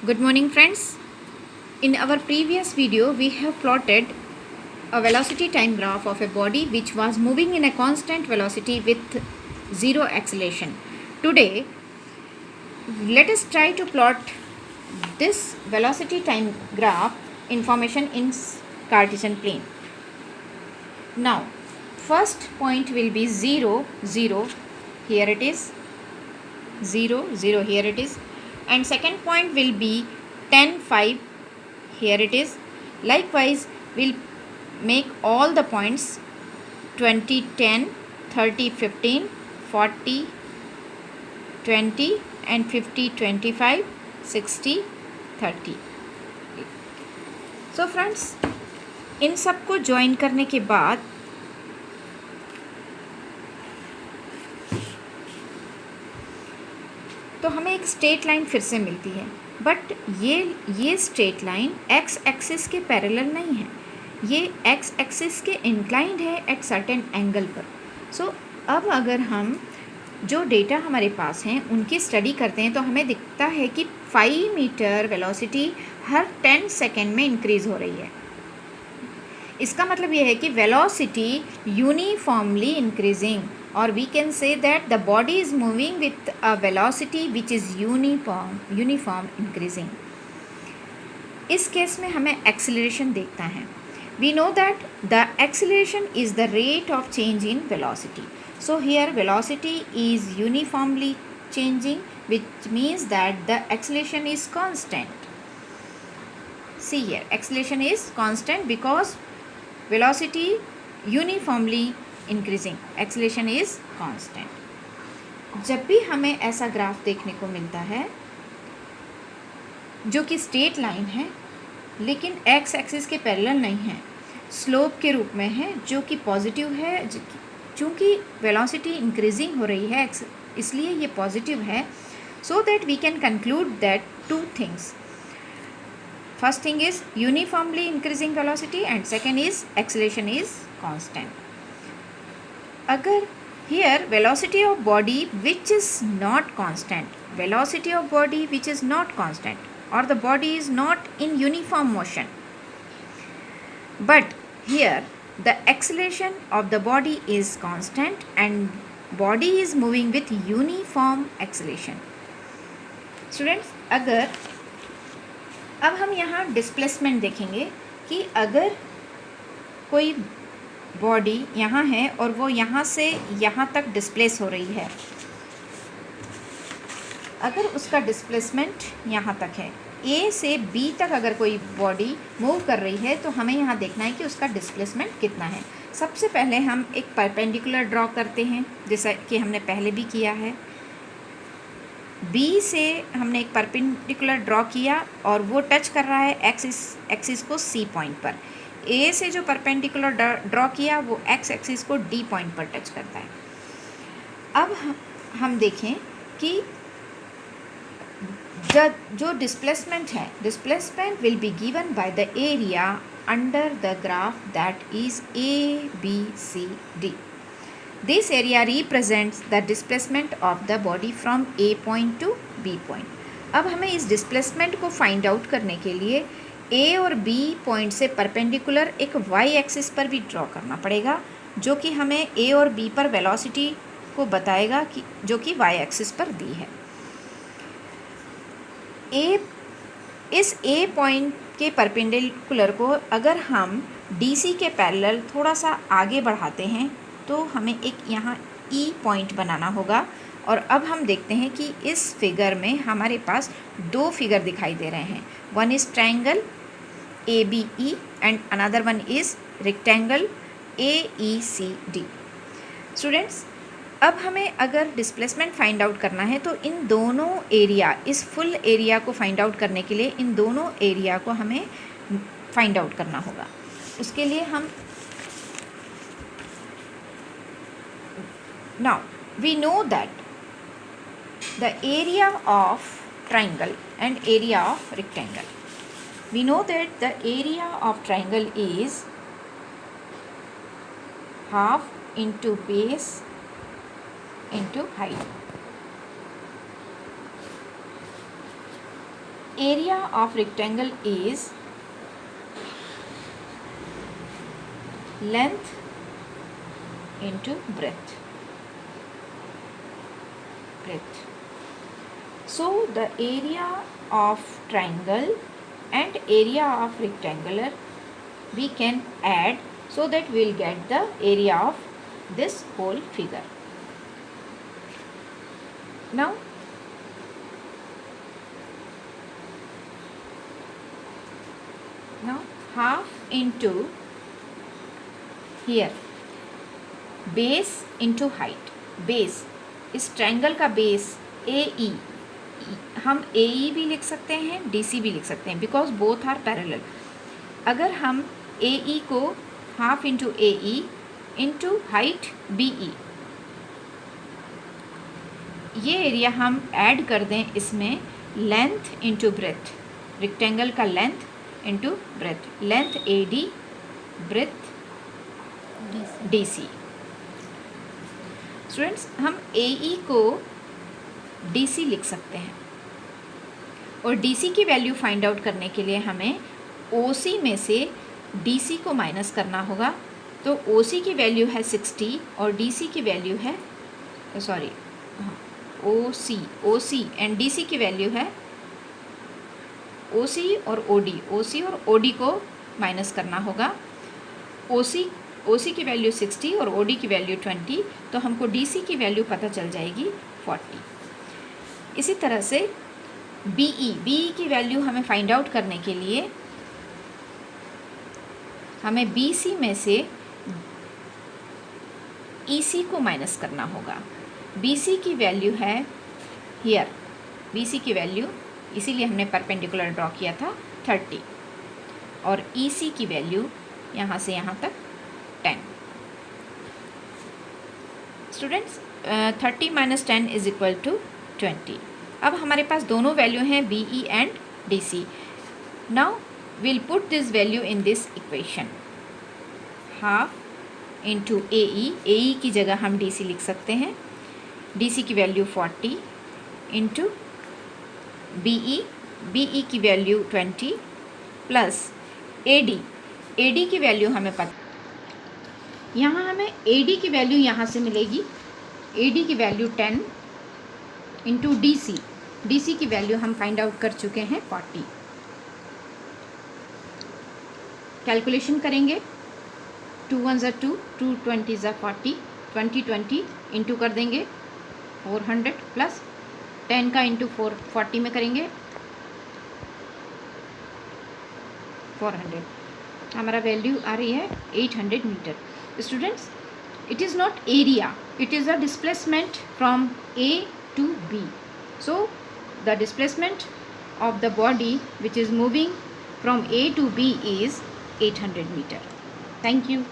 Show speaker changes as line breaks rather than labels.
Good morning, friends. In our previous video, we have plotted a velocity time graph of a body which was moving in a constant velocity with zero acceleration. Today, let us try to plot this velocity time graph information in Cartesian plane. Now, first point will be 0, 0. Here it is. 0, 0. Here it is. And second point will be 10, 5. Here it is. Likewise, we'll make all the points 20, 10, 30, 15, 40, 20 and 50, 25, 60, 30. So friends, इन सबको join करने के बाद तो हमें एक straight line फिर से मिलती है, बट ये स्ट्रेट लाइन एक्स एक्सिस के पैरेलल नहीं है, ये एक्स एक्सिस के इंक्लाइंड है एट सर्टेन एंगल पर. सो अब अगर हम जो डेटा हमारे पास हैं उनकी स्टडी करते हैं तो हमें दिखता है कि 5 मीटर वेलोसिटी हर 10 सेकेंड में इंक्रीज़ हो रही है. इसका मतलब ये है कि velocity uniformly increasing, or we can say that the body is moving with a velocity which is uniform increasing. इस केस में हमें acceleration देखना है. We know that the acceleration is the rate of change in velocity. So here velocity is uniformly changing, which means that the acceleration is constant. See here, acceleration is constant because velocity uniformly increasing, acceleration is constant. जब भी हमें ऐसा graph देखने को मिलता है जो कि स्ट्रेट लाइन है लेकिन एक्स एक्सिस के पैरेलल नहीं है, स्लोप के रूप में है जो कि पॉजिटिव है, चूँकि वेलोसिटी इंक्रीजिंग हो रही है इसलिए ये पॉजिटिव है. So that we can conclude that two things. First thing is uniformly increasing velocity and second is acceleration is constant. अगर here velocity of body which is not constant, velocity of body which is not constant, or the body is not in uniform motion, but here the acceleration of the body is constant and body is moving with uniform acceleration. Students, अगर अब हम यहाँ displacement देखेंगे कि अगर कोई body यहाँ है और वो यहाँ से यहाँ तक डिस्प्लेस हो रही है, अगर उसका डिस्प्लेसमेंट यहाँ तक है, ए से बी तक अगर कोई बॉडी मूव कर रही है तो हमें यहाँ देखना है कि उसका डिस्प्लेसमेंट कितना है. सबसे पहले हम एक परपेंडिकुलर ड्रॉ करते हैं जैसा कि हमने पहले भी किया है. बी से हमने एक परपेंडिकुलर ड्रॉ किया और वो टच कर रहा है एक्सिस को सी पॉइंट पर. ए से जो परपेंडिकुलर ड्रॉ किया वो एक्स एक्सिस को डी पॉइंट पर टच करता है. अब हम देखें कि जो डिस्प्लेसमेंट है, displacement will be given by the area under the graph that is A B C D. This area represents the displacement of the body from A point to B point. अब हमें इस displacement को find out करने के लिए ए और B point से perpendicular एक वाई एक्सिस पर भी ड्रॉ करना पड़ेगा जो कि हमें ए और बी पर वेलोसिटी को बताएगा कि जो कि वाई एक्सिस पर दी है. इस ए पॉइंट के परपेंडिकुलर को अगर हम डी सी के पैरेलल थोड़ा सा आगे बढ़ाते हैं तो हमें एक यहाँ ई पॉइंट बनाना होगा. और अब हम देखते हैं कि इस फिगर में हमारे पास दो फिगर दिखाई दे रहे हैं. One is triangle ABE and another one is rectangle AECD. Students, अब हमें अगर डिस्प्लेसमेंट फाइंड आउट करना है तो इन दोनों एरिया, इस फुल एरिया को फाइंड आउट करने के लिए इन दोनों एरिया को हमें फाइंड आउट करना होगा. उसके लिए हम now we know that the area of triangle and area of rectangle, we know that the area of triangle is half into base into height. area of rectangle is length into breadth. So the area of triangle and area of rectangular we can add, so that we will get the area of this whole figure. Now half into here base into height. Base, इस triangle का base AE, हम AE भी लिख सकते हैं, DC भी लिख सकते हैं, बिकॉज बोथ आर पैरेलल. अगर हम AE को half into AE into height BE, ये एरिया हम ऐड कर दें इसमें लेंथ इंटू ब्रेथ, रेक्टेंगल का length into breadth, length AD, breadth DC. Students, हम AE को DC लिख सकते हैं और DC की वैल्यू फाइंड आउट करने के लिए हमें OC में से DC को माइनस करना होगा. तो OC की वैल्यू है 60 और DC की वैल्यू है OC एंड DC की वैल्यू है OC और OD को माइनस करना होगा. OC की वैल्यू 60 और OD की वैल्यू 20, तो हमको DC की वैल्यू पता चल जाएगी 40. इसी तरह से BE की वैल्यू हमें फाइंड आउट करने के लिए हमें BC में से EC को माइनस करना होगा. BC की वैल्यू है हियर, BC की वैल्यू, इसीलिए हमने परपेंडिकुलर ड्रॉ किया था 30, और EC की वैल्यू यहाँ से यहाँ तक 10. Students, 30 minus 10 is equal to 20. अब हमारे पास दोनों वैल्यू हैं BE and DC. Now we'll put this value in this equation. Half into AE की जगह हम DC लिख सकते हैं. DC की वैल्यू 40 इंटू BE की वैल्यू 20 प्लस AD की वैल्यू हमें पता, यहाँ हमें AD की वैल्यू यहाँ से मिलेगी. AD की वैल्यू 10 इंटू DC की वैल्यू हम फाइंड आउट कर चुके हैं 40. कैलकुलेशन करेंगे, 2 1 2, 2 20 40, 20 इंटू कर देंगे 400 प्लस 10 का इंटू 40 में करेंगे 400. हमारा वैल्यू आ रही है 800 metre. Students, it is not area, it is a displacement from A to B. So the displacement of the body which is moving from A to B is 800 meter. Thank you.